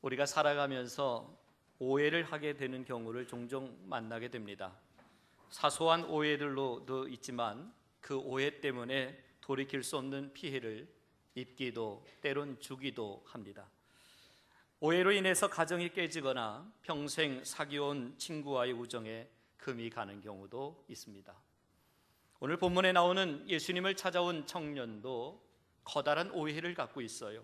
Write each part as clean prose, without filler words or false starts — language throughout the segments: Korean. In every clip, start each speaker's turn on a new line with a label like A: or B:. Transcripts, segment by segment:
A: 우리가 살아가면서 오해를 하게 되는 경우를 종종 만나게 됩니다. 사소한 오해들로도 있지만 그 오해 때문에 돌이킬 수 없는 피해를 입기도 때론 주기도 합니다. 오해로 인해서 가정이 깨지거나 평생 사귀어온 친구와의 우정에 금이 가는 경우도 있습니다. 오늘 본문에 나오는 예수님을 찾아온 청년도 커다란 오해를 갖고 있어요.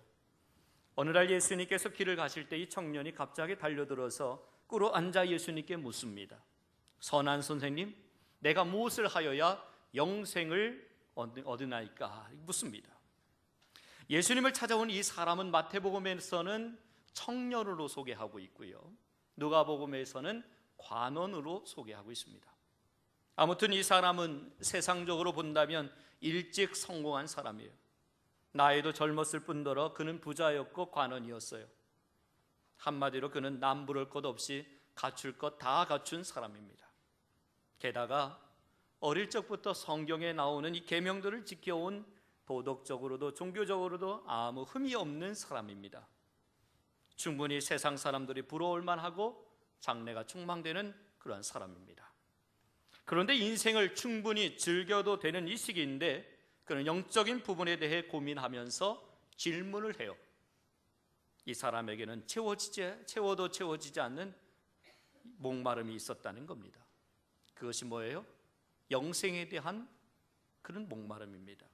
A: 어느 날 예수님께서 길을 가실 때 이 청년이 갑자기 달려들어서 꿇어 앉아 예수님께 묻습니다. 선한 선생님, 내가 무엇을 하여야 영생을 얻으나이까? 묻습니다. 예수님을 찾아온 이 사람은 마태복음에서는 청년으로 소개하고 있고요, 누가복음에서는 관원으로 소개하고 있습니다. 아무튼 이 사람은 세상적으로 본다면 일찍 성공한 사람이에요. 나이도 젊었을 뿐더러 그는 부자였고 관원이었어요. 한마디로 그는 남부를 것 없이 갖출 것 다 갖춘 사람입니다. 게다가 어릴 적부터 성경에 나오는 이 계명들을 지켜온 도덕적으로도 종교적으로도 아무 흠이 없는 사람입니다. 충분히 세상 사람들이 부러울 만하고 장래가 촉망되는 그런 사람입니다. 그런데 인생을 충분히 즐겨도 되는 이 시기인데 그는 영적인 부분에 대해 고민하면서 질문을 해요. 이 사람에게는 채워도 채워지지 않는 목마름이 있었다는 겁니다. 그것이 뭐예요? 영생에 대한 그런 목마름입니다.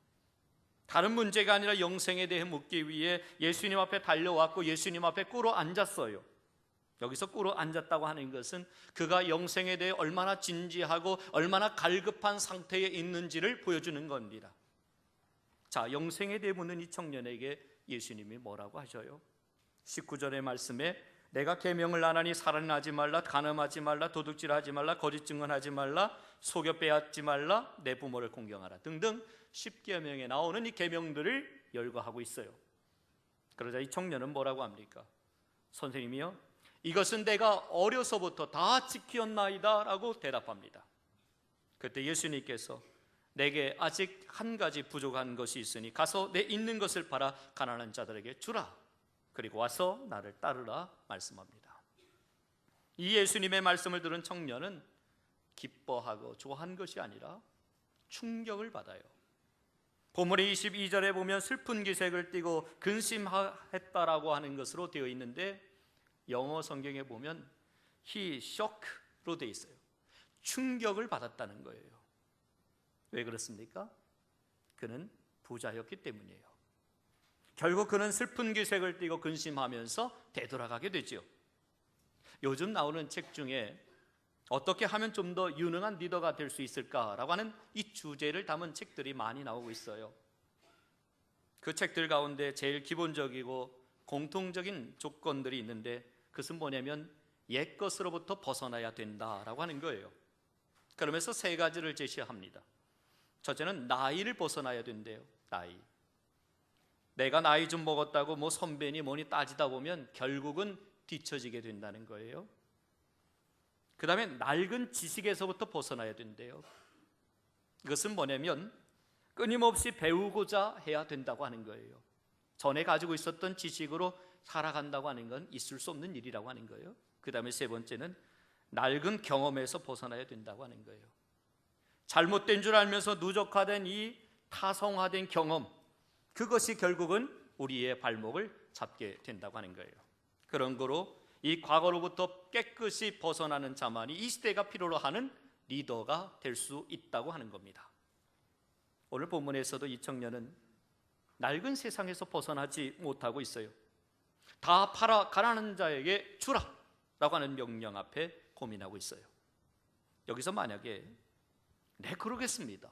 A: 다른 문제가 아니라 영생에 대해 묻기 위해 예수님 앞에 달려왔고 예수님 앞에 꿇어 앉았어요. 여기서 꿇어 앉았다고 하는 것은 그가 영생에 대해 얼마나 진지하고 얼마나 갈급한 상태에 있는지를 보여주는 겁니다. 자, 영생에 대해 묻는 이 청년에게 예수님이 뭐라고 하셔요? 19절의 말씀에 내가 계명을 안 하니 살인하지 말라, 간음하지 말라, 도둑질하지 말라, 거짓 증언하지 말라, 속여 빼앗지 말라, 내 부모를 공경하라 등등 10계명에 나오는 이 계명들을 열거하고 있어요. 그러자 이 청년은 뭐라고 합니까? 선생님이요, 이것은 내가 어려서부터 다 지켰나이다 라고 대답합니다. 그때 예수님께서 내게 아직 한 가지 부족한 것이 있으니 가서 내 있는 것을 팔아 가난한 자들에게 주라, 그리고 와서 나를 따르라 말씀합니다. 이 예수님의 말씀을 들은 청년은 기뻐하고 좋아한 것이 아니라 충격을 받아요. 본문의 22절에 보면 슬픈 기색을 띠고 근심했다라고 하는 것으로 되어 있는데 영어 성경에 보면 he shock로 되어 있어요. 충격을 받았다는 거예요. 왜 그렇습니까? 그는 부자였기 때문이에요. 결국 그는 슬픈 기색을 띠고 근심하면서 되돌아가게 되죠. 요즘 나오는 책 중에 어떻게 하면 좀 더 유능한 리더가 될 수 있을까라고 하는 이 주제를 담은 책들이 많이 나오고 있어요. 그 책들 가운데 제일 기본적이고 공통적인 조건들이 있는데 그것은 뭐냐면 옛것으로부터 벗어나야 된다라고 하는 거예요. 그러면서 세 가지를 제시합니다. 첫째는 나이를 벗어나야 된대요. 나이. 내가 나이 좀 먹었다고 뭐 선배니 뭐니 따지다 보면 결국은 뒤처지게 된다는 거예요. 그 다음에 낡은 지식에서부터 벗어나야 된대요. 이것은 뭐냐면 끊임없이 배우고자 해야 된다고 하는 거예요. 전에 가지고 있었던 지식으로 살아간다고 하는 건 있을 수 없는 일이라고 하는 거예요. 그 다음에 세 번째는 낡은 경험에서 벗어나야 된다고 하는 거예요. 잘못된 줄 알면서 누적화된 이 타성화된 경험, 그것이 결국은 우리의 발목을 잡게 된다고 하는 거예요. 그런 거로 이 과거로부터 깨끗이 벗어나는 자만이 이 시대가 필요로 하는 리더가 될 수 있다고 하는 겁니다. 오늘 본문에서도 이 청년은 낡은 세상에서 벗어나지 못하고 있어요. 다 팔아 가난한 자에게 주라 라고 하는 명령 앞에 고민하고 있어요. 여기서 만약에 네, 그러겠습니다,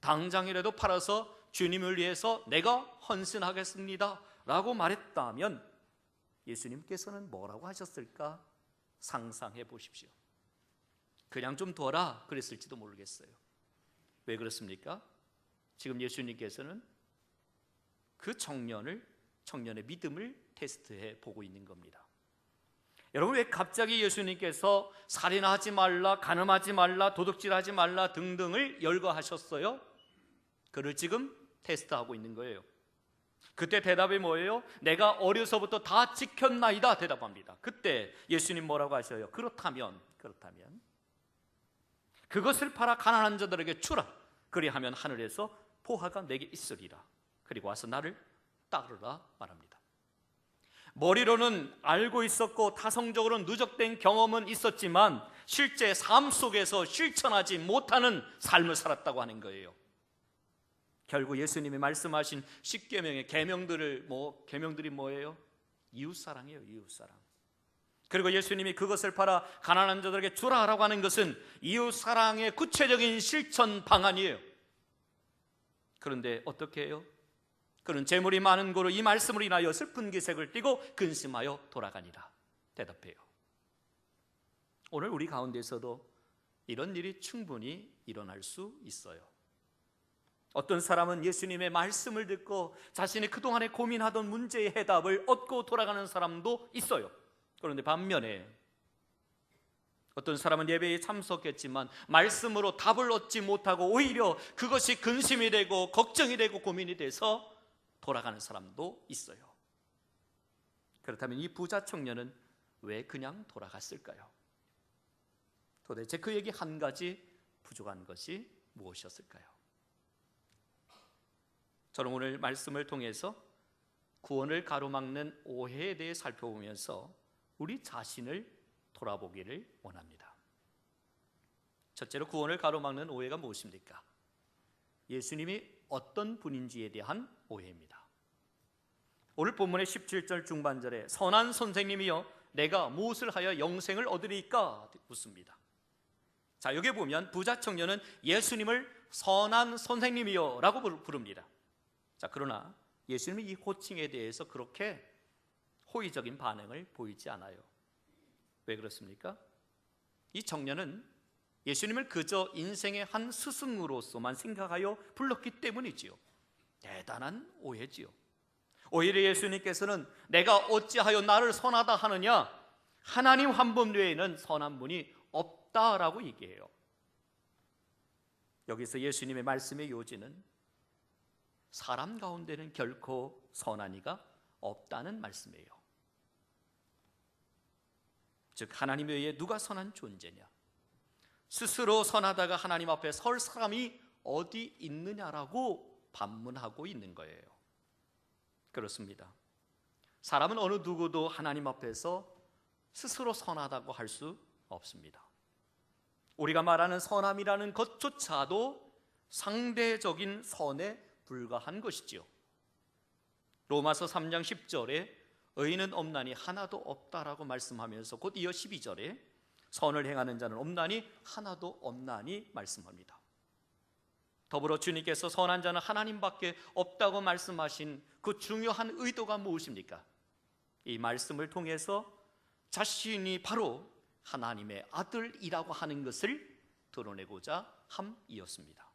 A: 당장이라도 팔아서 주님을 위해서 내가 헌신하겠습니다 라고 말했다면 예수님께서는 뭐라고 하셨을까 상상해 보십시오. 그냥 좀 둬라 그랬을지도 모르겠어요. 왜 그렇습니까? 지금 예수님께서는 그 청년의 믿음을 테스트해 보고 있는 겁니다. 여러분, 왜 갑자기 예수님께서 살인하지 말라, 간음하지 말라, 도둑질하지 말라 등등을 열거하셨어요? 그를 지금 테스트하고 있는 거예요. 그때 대답이 뭐예요? 내가 어려서부터 다 지켰나이다 대답합니다. 그때 예수님 뭐라고 하셔요? 그렇다면 그것을 팔아 가난한 자들에게 주라. 그리하면 하늘에서 보화가 내게 있으리라. 그리고 와서 나를 따르라 말합니다. 머리로는 알고 있었고 타성적으로 누적된 경험은 있었지만 실제 삶 속에서 실천하지 못하는 삶을 살았다고 하는 거예요. 결국 예수님이 말씀하신 10계명의 계명들이 뭐예요? 이웃사랑이에요. 이웃사랑. 그리고 예수님이 그것을 팔아 가난한 자들에게 주라라고 하는 것은 이웃사랑의 구체적인 실천 방안이에요. 그런데 어떻게 해요? 그는 재물이 많은 고로 이 말씀을 인하여 슬픈 기색을 띠고 근심하여 돌아가니라 대답해요. 오늘 우리 가운데서도 이런 일이 충분히 일어날 수 있어요. 어떤 사람은 예수님의 말씀을 듣고 자신이 그동안에 고민하던 문제의 해답을 얻고 돌아가는 사람도 있어요. 그런데 반면에 어떤 사람은 예배에 참석했지만 말씀으로 답을 얻지 못하고 오히려 그것이 근심이 되고 걱정이 되고 고민이 돼서 돌아가는 사람도 있어요. 그렇다면 이 부자 청년은 왜 그냥 돌아갔을까요? 도대체 그에게 한 가지 부족한 것이 무엇이었을까요? 저는 오늘 말씀을 통해서 구원을 가로막는 오해에 대해 살펴보면서 우리 자신을 돌아보기를 원합니다. 첫째로 구원을 가로막는 오해가 무엇입니까? 예수님이 어떤 분인지에 대한 오해입니다. 오늘 본문의 17절 중반절에 선한 선생님이여 내가 무엇을 하여 영생을 얻으리까 묻습니다. 자, 여기 보면 부자 청년은 예수님을 선한 선생님이여 라고 부릅니다. 자, 그러나 예수님이 이 호칭에 대해서 그렇게 호의적인 반응을 보이지 않아요. 왜 그렇습니까? 이 청년은 예수님을 그저 인생의 한 스승으로서만 생각하여 불렀기 때문이지요. 대단한 오해지요. 오히려 예수님께서는 내가 어찌하여 나를 선하다 하느냐, 하나님 한 분 외에는 선한 분이 없다라고 얘기해요. 여기서 예수님의 말씀의 요지는 사람 가운데는 결코 선한 이가 없다는 말씀이에요. 즉 하나님 외에 누가 선한 존재냐, 스스로 선하다가 하나님 앞에 설 사람이 어디 있느냐라고 반문하고 있는 거예요. 그렇습니다. 사람은 어느 누구도 하나님 앞에서 스스로 선하다고 할 수 없습니다. 우리가 말하는 선함이라는 것조차도 상대적인 선에 불과한 것이지요. 로마서 3장 10절에 의인은 없나니 하나도 없다라고 말씀하면서 곧 이어 12절에 선을 행하는 자는 없나니 하나도 없나니 말씀합니다. 더불어 주님께서 선한 자는 하나님밖에 없다고 말씀하신 그 중요한 의도가 무엇입니까? 이 말씀을 통해서 자신이 바로 하나님의 아들이라고 하는 것을 드러내고자 함이었습니다.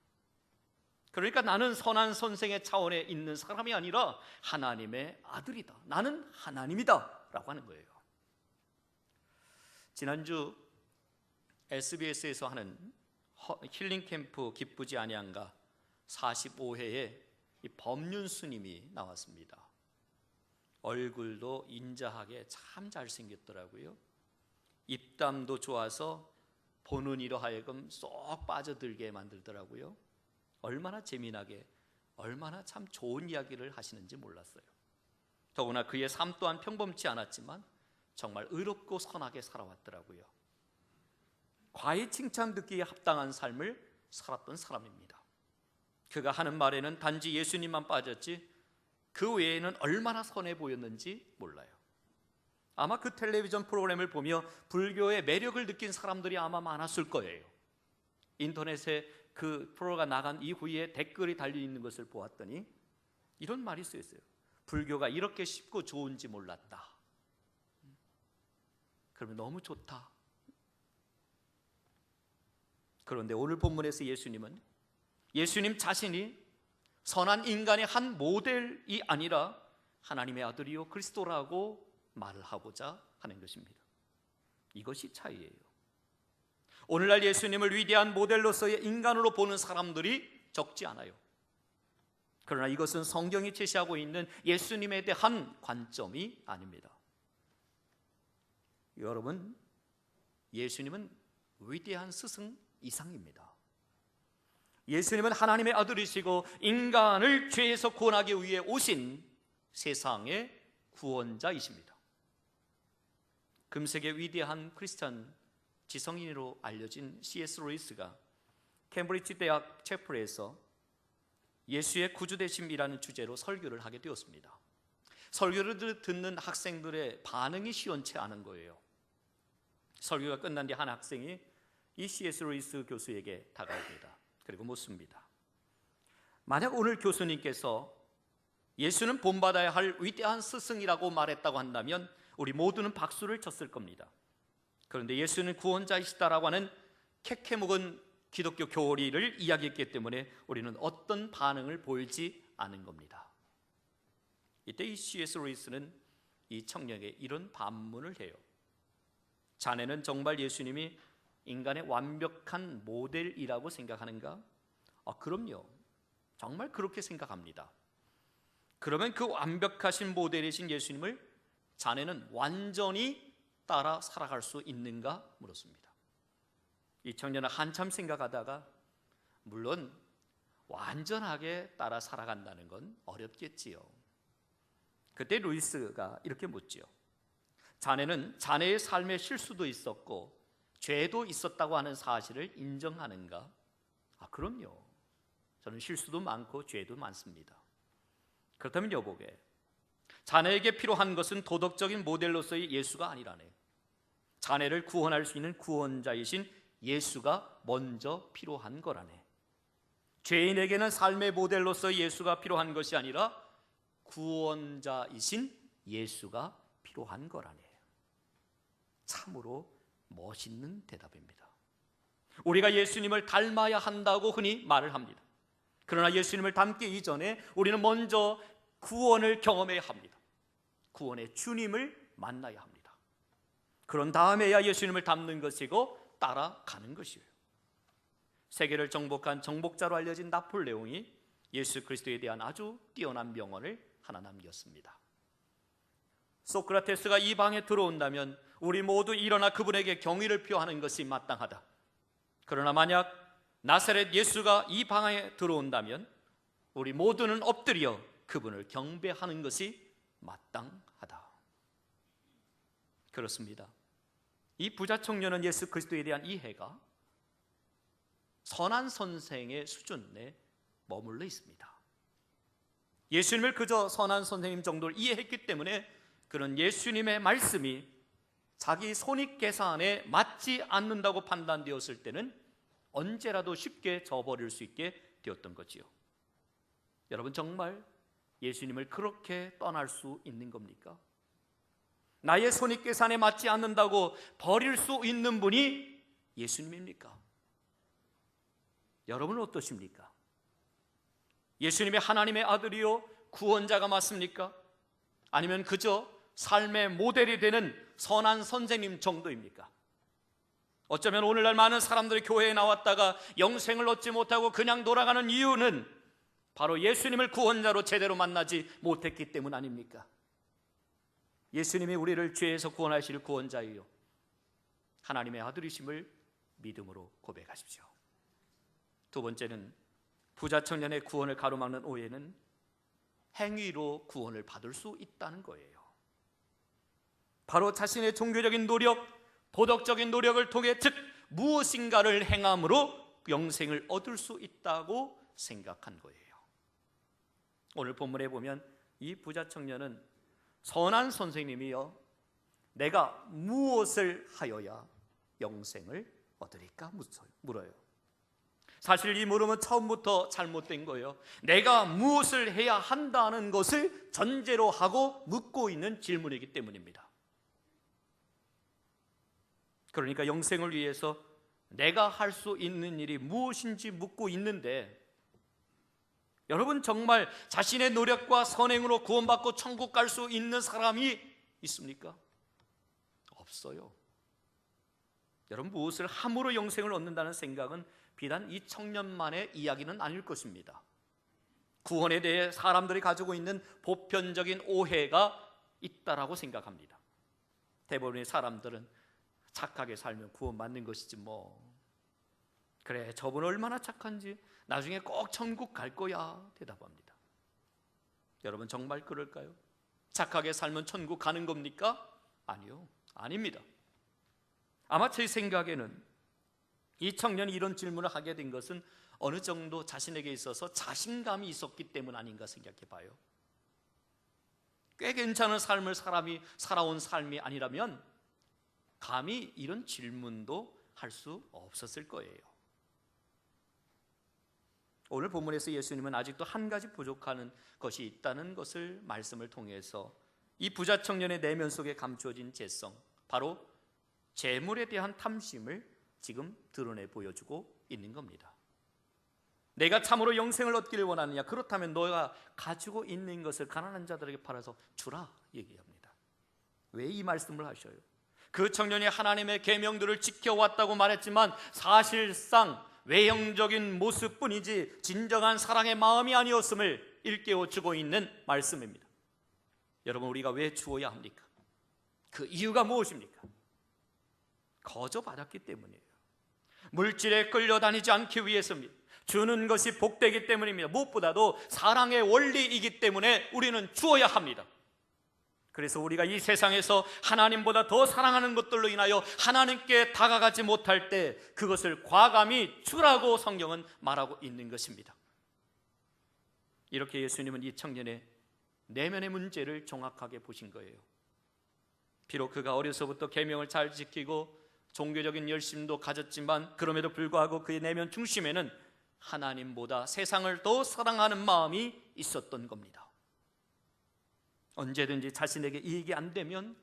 A: 그러니까 나는 선한 선생의 차원에 있는 사람이 아니라 하나님의 아들이다, 나는 하나님이다 라고 하는 거예요. 지난주 SBS에서 하는 힐링캠프 기쁘지 아니한가 45회에 이 법륜 스님이 나왔습니다. 얼굴도 인자하게 참 잘생겼더라고요. 입담도 좋아서 보는 이로 하여금 쏙 빠져들게 만들더라고요. 얼마나 재미나게, 얼마나 참 좋은 이야기를 하시는지 몰랐어요. 더구나 그의 삶 또한 평범치 않았지만 정말 의롭고 선하게 살아왔더라고요. 과히 칭찬 듣기에 합당한 삶을 살았던 사람입니다. 그가 하는 말에는 단지 예수님만 빠졌지 그 외에는 얼마나 선해 보였는지 몰라요. 아마 그 텔레비전 프로그램을 보며 불교의 매력을 느낀 사람들이 아마 많았을 거예요. 인터넷에 그 프로가 나간 이후에 댓글이 달려있는 것을 보았더니 이런 말이 쓰였어요. 불교가 이렇게 쉽고 좋은지 몰랐다. 그러면 너무 좋다. 그런데 오늘 본문에서 예수님 자신이 선한 인간의 한 모델이 아니라 하나님의 아들이요 그리스도라고 말을 하고자 하는 것입니다. 이것이 차이예요. 오늘날 예수님을 위대한 모델로서의 인간으로 보는 사람들이 적지 않아요. 그러나 이것은 성경이 제시하고 있는 예수님에 대한 관점이 아닙니다. 여러분, 예수님은 위대한 스승 이상입니다. 예수님은 하나님의 아들이시고 인간을 죄에서 구원하기 위해 오신 세상의 구원자이십니다. 금세계 위대한 크리스찬 지성인으로 알려진 C.S. 루이스가 캠브리지 대학 채플에서 예수의 구주되심이라는 주제로 설교를 하게 되었습니다. 설교를 듣는 학생들의 반응이 시원치 않은 거예요. 설교가 끝난 뒤 한 학생이 이 C.S. 루이스 교수에게 다가옵니다. 그리고 묻습니다. 만약 오늘 교수님께서 예수는 본받아야 할 위대한 스승이라고 말했다고 한다면 우리 모두는 박수를 쳤을 겁니다. 그런데 예수는 구원자이시다라고 하는 캐캐묵은 기독교 교리를 이야기했기 때문에 우리는 어떤 반응을 보이지 않은 겁니다. 이때 이 C.S. 루이스는 이 청년에게 이런 반문을 해요. 자네는 정말 예수님이 인간의 완벽한 모델이라고 생각하는가? 그럼요. 정말 그렇게 생각합니다. 그러면 그 완벽하신 모델이신 예수님을 자네는 완전히 따라 살아갈 수 있는가? 물었습니다. 이 청년은 한참 생각하다가 물론 완전하게 따라 살아간다는 건 어렵겠지요. 그때 루이스가 이렇게 묻지요. 자네는 자네의 삶에 실수도 있었고 죄도 있었다고 하는 사실을 인정하는가? 그럼요. 저는 실수도 많고 죄도 많습니다. 그렇다면 여보게, 자네에게 필요한 것은 도덕적인 모델로서의 예수가 아니라네. 자네를 구원할 수 있는 구원자이신 예수가 먼저 필요한 거라네. 죄인에게는 삶의 모델로서의 예수가 필요한 것이 아니라 구원자이신 예수가 필요한 거라네. 참으로 멋있는 대답입니다. 우리가 예수님을 닮아야 한다고 흔히 말을 합니다. 그러나 예수님을 닮기 이전에 우리는 먼저 구원을 경험해야 합니다. 구원의 주님을 만나야 합니다. 그런 다음에야 예수님을 닮는 것이고 따라가는 것이에요. 세계를 정복한 정복자로 알려진 나폴레옹이 예수 그리스도에 대한 아주 뛰어난 명언을 하나 남겼습니다. 소크라테스가 이 방에 들어온다면 우리 모두 일어나 그분에게 경의를 표하는 것이 마땅하다. 그러나 만약 나사렛 예수가 이 방에 들어온다면 우리 모두는 엎드려 그분을 경배하는 것이 마땅하다. 그렇습니다. 이 부자 청년은 예수 그리스도에 대한 이해가 선한 선생의 수준에 머물러 있습니다. 예수님을 그저 선한 선생님 정도를 이해했기 때문에 그런 예수님의 말씀이 자기 손익계산에 맞지 않는다고 판단되었을 때는 언제라도 쉽게 저버릴 수 있게 되었던 거지요. 여러분, 정말 예수님을 그렇게 떠날 수 있는 겁니까? 나의 손익계산에 맞지 않는다고 버릴 수 있는 분이 예수님입니까? 여러분은 어떠십니까? 예수님이 하나님의 아들이요 구원자가 맞습니까? 아니면 그저 삶의 모델이 되는 선한 선생님 정도입니까? 어쩌면 오늘날 많은 사람들이 교회에 나왔다가 영생을 얻지 못하고 그냥 돌아가는 이유는 바로 예수님을 구원자로 제대로 만나지 못했기 때문 아닙니까? 예수님이 우리를 죄에서 구원하실 구원자이요 하나님의 아들이심을 믿음으로 고백하십시오. 두 번째는 부자 청년의 구원을 가로막는 오해는 행위로 구원을 받을 수 있다는 거예요. 바로 자신의 종교적인 노력, 도덕적인 노력을 통해 즉 무엇인가를 행함으로 영생을 얻을 수 있다고 생각한 거예요. 오늘 본문에 보면 이 부자 청년은 선한 선생님이여 내가 무엇을 하여야 영생을 얻으리까 물어요. 사실 이 물음은 처음부터 잘못된 거예요. 내가 무엇을 해야 한다는 것을 전제로 하고 묻고 있는 질문이기 때문입니다. 그러니까 영생을 위해서 내가 할 수 있는 일이 무엇인지 묻고 있는데, 여러분 정말 자신의 노력과 선행으로 구원받고 천국 갈 수 있는 사람이 있습니까? 없어요. 여러분, 무엇을 함으로 영생을 얻는다는 생각은 비단 이 청년만의 이야기는 아닐 것입니다. 구원에 대해 사람들이 가지고 있는 보편적인 오해가 있다라고 생각합니다. 대부분의 사람들은 착하게 살면 구원받는 것이지 뭐, 그래 저분 얼마나 착한지 나중에 꼭 천국 갈 거야 대답합니다. 여러분 정말 그럴까요? 착하게 살면 천국 가는 겁니까? 아니요, 아닙니다. 아마 제 생각에는 이 청년이 이런 질문을 하게 된 것은 어느 정도 자신에게 있어서 자신감이 있었기 때문 아닌가 생각해 봐요. 꽤 괜찮은 삶을 사람이 살아온 삶이 아니라면 감히 이런 질문도 할 수 없었을 거예요. 오늘 본문에서 예수님은 아직도 한 가지 부족한 것이 있다는 것을 말씀을 통해서 이 부자 청년의 내면 속에 감추어진 죄성, 바로 재물에 대한 탐심을 지금 드러내 보여주고 있는 겁니다. 내가 참으로 영생을 얻기를 원하느냐? 그렇다면 너가 가지고 있는 것을 가난한 자들에게 팔아서 주라 얘기합니다. 왜 이 말씀을 하셔요? 그 청년이 하나님의 계명들을 지켜왔다고 말했지만 사실상 외형적인 모습뿐이지 진정한 사랑의 마음이 아니었음을 일깨워주고 있는 말씀입니다. 여러분, 우리가 왜 주어야 합니까? 그 이유가 무엇입니까? 거저 받았기 때문이에요. 물질에 끌려다니지 않기 위해서입니다. 주는 것이 복되기 때문입니다. 무엇보다도 사랑의 원리이기 때문에 우리는 주어야 합니다. 그래서 우리가 이 세상에서 하나님보다 더 사랑하는 것들로 인하여 하나님께 다가가지 못할 때 그것을 과감히 주라고 성경은 말하고 있는 것입니다. 이렇게 예수님은 이 청년의 내면의 문제를 정확하게 보신 거예요. 비록 그가 어려서부터 계명을 잘 지키고 종교적인 열심도 가졌지만 그럼에도 불구하고 그의 내면 중심에는 하나님보다 세상을 더 사랑하는 마음이 있었던 겁니다. 언제든지 자신에게 이익이 안 되면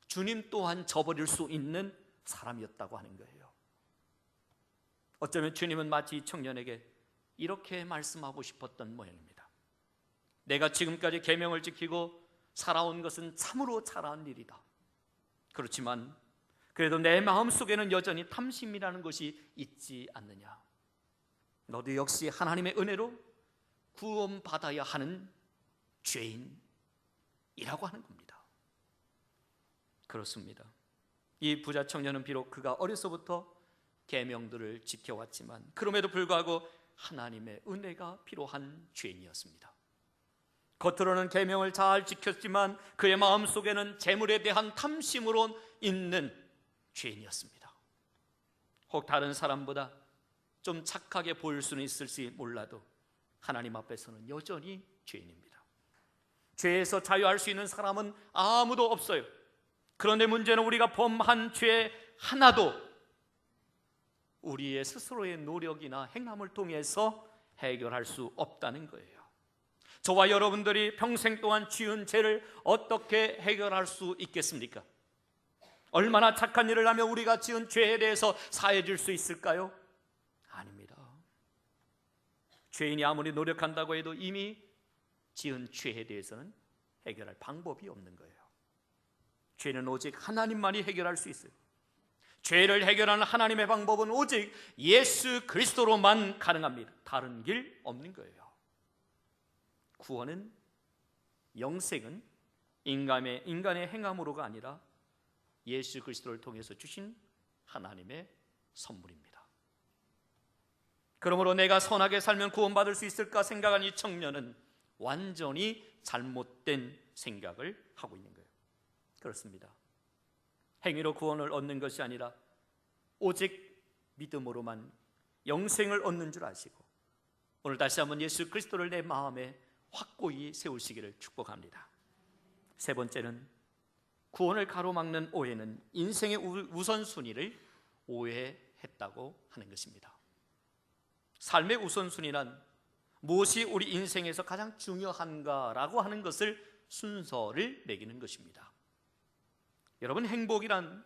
A: 주님 또한 저버릴 수 있는 사람이었다고 하는 거예요. 어쩌면 주님은 마치 이 청년에게 이렇게 말씀하고 싶었던 모양입니다. 내가 지금까지 계명을 지키고 살아온 것은 참으로 잘한 일이다. 그렇지만 그래도 내 마음속에는 여전히 탐심이라는 것이 있지 않느냐? 너도 역시 하나님의 은혜로 구원받아야 하는 죄인이라고 하는 겁니다. 그렇습니다. 이 부자 청년은 비록 그가 어려서부터 계명들을 지켜왔지만 그럼에도 불구하고 하나님의 은혜가 필요한 죄인이었습니다. 겉으로는 계명을 잘 지켰지만 그의 마음속에는 재물에 대한 탐심으로 있는 죄인이었습니다. 혹 다른 사람보다 좀 착하게 보일 수는 있을지 몰라도 하나님 앞에서는 여전히 죄인입니다. 죄에서 자유할 수 있는 사람은 아무도 없어요. 그런데 문제는 우리가 범한 죄 하나도 우리의 스스로의 노력이나 행함을 통해서 해결할 수 없다는 거예요. 저와 여러분들이 평생 동안 지은 죄를 어떻게 해결할 수 있겠습니까? 얼마나 착한 일을 하면 우리가 지은 죄에 대해서 사해질 수 있을까요? 아닙니다. 죄인이 아무리 노력한다고 해도 이미 지은 죄에 대해서는 해결할 방법이 없는 거예요. 죄는 오직 하나님만이 해결할 수 있어요. 죄를 해결하는 하나님의 방법은 오직 예수 그리스도로만 가능합니다. 다른 길 없는 거예요. 구원은, 영생은 인간의 행함으로가 아니라 예수 그리스도를 통해서 주신 하나님의 선물입니다. 그러므로 내가 선하게 살면 구원받을 수 있을까 생각한 이 청년은 완전히 잘못된 생각을 하고 있는 거예요. 그렇습니다. 행위로 구원을 얻는 것이 아니라 오직 믿음으로만 영생을 얻는 줄 아시고 오늘 다시 한번 예수 그리스도를 내 마음에 확고히 세우시기를 축복합니다. 세 번째는 구원을 가로막는 오해는 인생의 우선순위를 오해했다고 하는 것입니다. 삶의 우선순위란 무엇이 우리 인생에서 가장 중요한가라고 하는 것을 순서를 매기는 것입니다. 여러분, 행복이란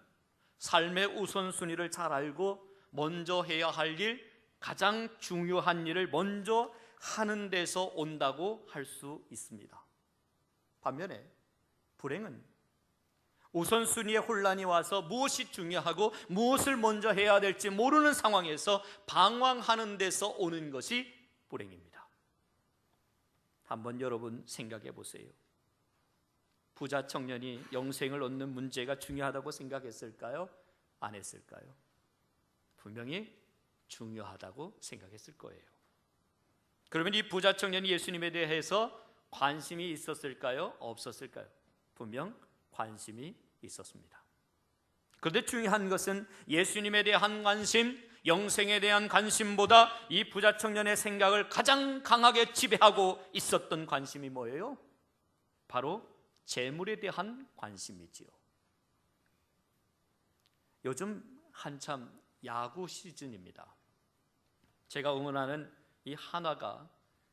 A: 삶의 우선순위를 잘 알고 먼저 해야 할 일, 가장 중요한 일을 먼저 하는 데서 온다고 할 수 있습니다. 반면에 불행은 우선순위에 혼란이 와서 무엇이 중요하고 무엇을 먼저 해야 될지 모르는 상황에서 방황하는 데서 오는 것이 불행입니다. 한번 여러분 생각해 보세요. 부자 청년이 영생을 얻는 문제가 중요하다고 생각했을까요? 안 했을까요? 분명히 중요하다고 생각했을 거예요. 그러면 이 부자 청년이 예수님에 대해서 관심이 있었을까요? 없었을까요? 분명 관심이 있었습니다. 그런데 중요한 것은 예수님에 대한 관심, 영생에 대한 관심보다 이 부자 청년의 생각을 가장 강하게 지배하고 있었던 관심이 뭐예요? 바로 재물에 대한 관심이지요. 요즘 한참 야구 시즌입니다. 제가 응원하는 이 한화가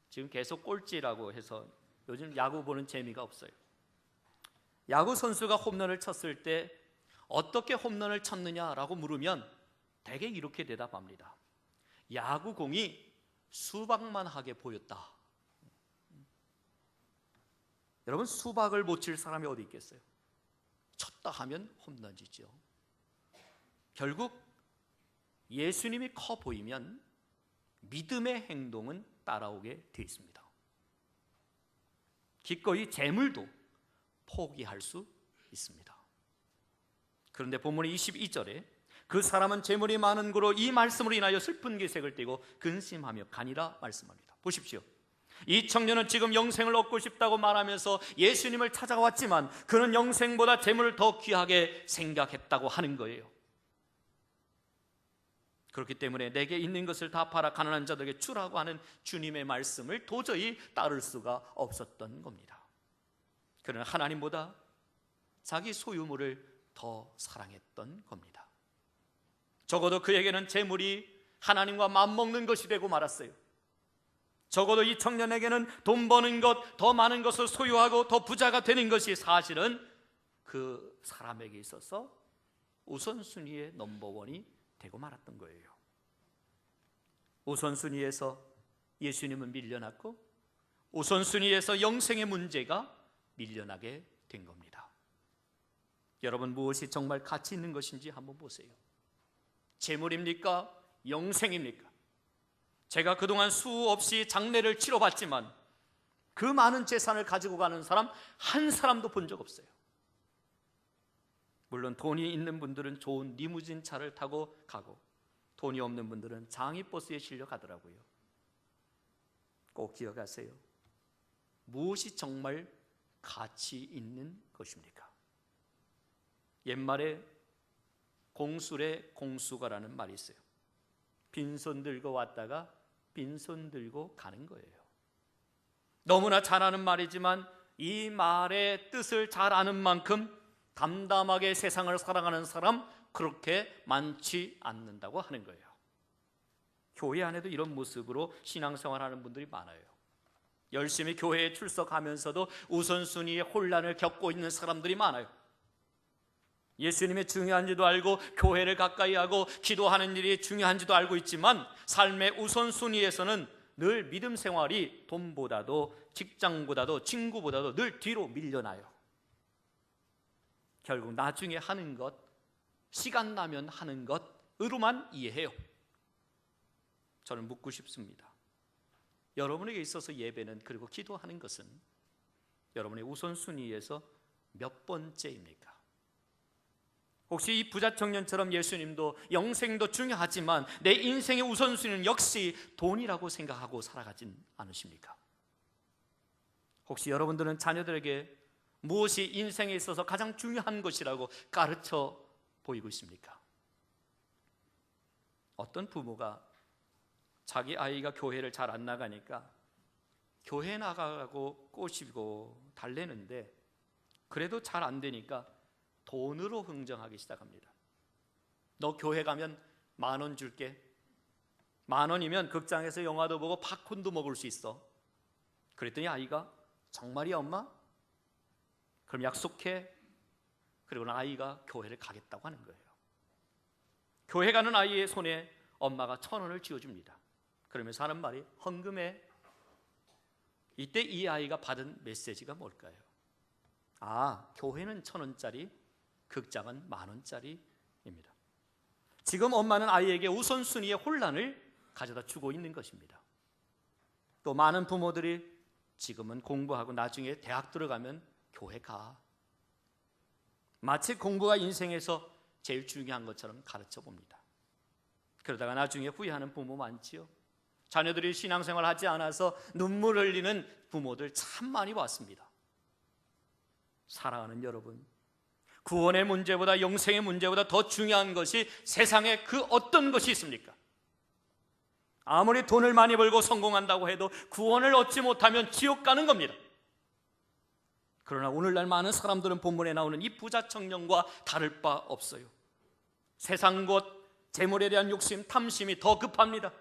A: 지금 계속 꼴찌라고 해서 요즘 야구 보는 재미가 없어요. 야구 선수가 홈런을 쳤을 때 어떻게 홈런을 쳤느냐라고 물으면 대개 이렇게 대답합니다. 야구공이 수박만하게 보였다. 여러분, 수박을 못 칠 사람이 어디 있겠어요? 쳤다 하면 홈런이죠. 결국 예수님이 커 보이면 믿음의 행동은 따라오게 되어 있습니다. 기꺼이 재물도 포기할 수 있습니다. 그런데 본문의 22절에 그 사람은 재물이 많은 고로 이 말씀으로 인하여 슬픈 기색을 띠고 근심하며 가니라 말씀합니다. 보십시오. 이 청년은 지금 영생을 얻고 싶다고 말하면서 예수님을 찾아왔지만 그는 영생보다 재물을 더 귀하게 생각했다고 하는 거예요. 그렇기 때문에 내게 있는 것을 다 팔아 가난한 자들에게 주라고 하는 주님의 말씀을 도저히 따를 수가 없었던 겁니다. 그는 하나님보다 자기 소유물을 더 사랑했던 겁니다. 적어도 그에게는 재물이 하나님과 맞먹는 것이 되고 말았어요. 적어도 이 청년에게는 돈 버는 것, 더 많은 것을 소유하고 더 부자가 되는 것이 사실은 그 사람에게 있어서 우선순위의 넘버원이 되고 말았던 거예요. 우선순위에서 예수님은 밀려났고 우선순위에서 영생의 문제가 밀려나게 된 겁니다. 여러분, 무엇이 정말 가치 있는 것인지 한번 보세요. 재물입니까? 영생입니까? 제가 그동안 수없이 장례를 치러봤지만 그 많은 재산을 가지고 가는 사람 한 사람도 본 적 없어요. 물론 돈이 있는 분들은 좋은 리무진 차를 타고 가고 돈이 없는 분들은 장이버스에 실려 가더라고요. 꼭 기억하세요. 무엇이 정말 가치 있는 것입니까? 옛말에 공술에 공수가라는 말이 있어요. 빈손 들고 왔다가 빈손 들고 가는 거예요. 너무나 잘 아는 말이지만 이 말의 뜻을 잘 아는 만큼 담담하게 세상을 살아가는 사람 그렇게 많지 않는다고 하는 거예요. 교회 안에도 이런 모습으로 신앙생활하는 분들이 많아요. 열심히 교회에 출석하면서도 우선순위의 혼란을 겪고 있는 사람들이 많아요. 예수님이 중요한지도 알고 교회를 가까이 하고 기도하는 일이 중요한지도 알고 있지만 삶의 우선순위에서는 늘 믿음 생활이 돈보다도 직장보다도 친구보다도 늘 뒤로 밀려나요. 결국 나중에 하는 것, 시간 나면 하는 것으로만 이해해요. 저는 묻고 싶습니다. 여러분에게 있어서 예배는, 그리고 기도하는 것은 여러분의 우선순위에서 몇 번째입니까? 혹시 이 부자 청년처럼 예수님도 영생도 중요하지만 내 인생의 우선순위는 역시 돈이라고 생각하고 살아가진 않으십니까? 혹시 여러분들은 자녀들에게 무엇이 인생에 있어서 가장 중요한 것이라고 가르쳐 보이고 있습니까? 어떤 부모가 자기 아이가 교회를 잘 안 나가니까 교회 나가고 꼬시고 달래는데 그래도 잘 안 되니까 돈으로 흥정하기 시작합니다. 너 교회 가면 10,000원 줄게. 10,000원이면 극장에서 영화도 보고 팝콘도 먹을 수 있어. 그랬더니 아이가 정말이야 엄마? 그럼 약속해. 그리고는 아이가 교회를 가겠다고 하는 거예요. 교회 가는 아이의 손에 엄마가 1,000원을 쥐어줍니다. 그러면서 하는 말이 헌금해. 이때 이 아이가 받은 메시지가 뭘까요? 아, 교회는 1,000원짜리, 극장은 10,000원짜리입니다. 지금 엄마는 아이에게 우선순위의 혼란을 가져다 주고 있는 것입니다. 또 많은 부모들이 지금은 공부하고 나중에 대학 들어가면 교회 가. 마치 공부가 인생에서 제일 중요한 것처럼 가르쳐 봅니다. 그러다가 나중에 후회하는 부모 많지요. 자녀들이 신앙생활 하지 않아서 눈물 흘리는 부모들 참 많이 봤습니다. 사랑하는 여러분, 구원의 문제보다, 영생의 문제보다 더 중요한 것이 세상에 그 어떤 것이 있습니까? 아무리 돈을 많이 벌고 성공한다고 해도 구원을 얻지 못하면 지옥 가는 겁니다. 그러나 오늘날 많은 사람들은 본문에 나오는 이 부자 청년과 다를 바 없어요. 세상 것, 재물에 대한 욕심, 탐심이 더 급합니다.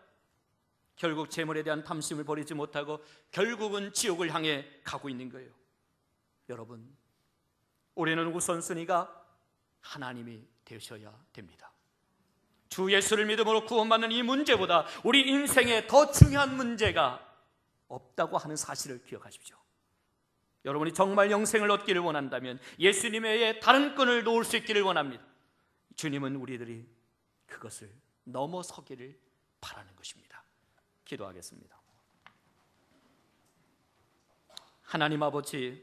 A: 결국 재물에 대한 탐심을 버리지 못하고 결국은 지옥을 향해 가고 있는 거예요. 여러분, 우리는 우선순위가 하나님이 되셔야 됩니다. 주 예수를 믿음으로 구원받는 이 문제보다 우리 인생에 더 중요한 문제가 없다고 하는 사실을 기억하십시오. 여러분이 정말 영생을 얻기를 원한다면 예수님 외에 다른 끈을 놓을 수 있기를 원합니다. 주님은 우리들이 그것을 넘어서기를 바라는 것입니다. 기도하겠습니다. 하나님 아버지,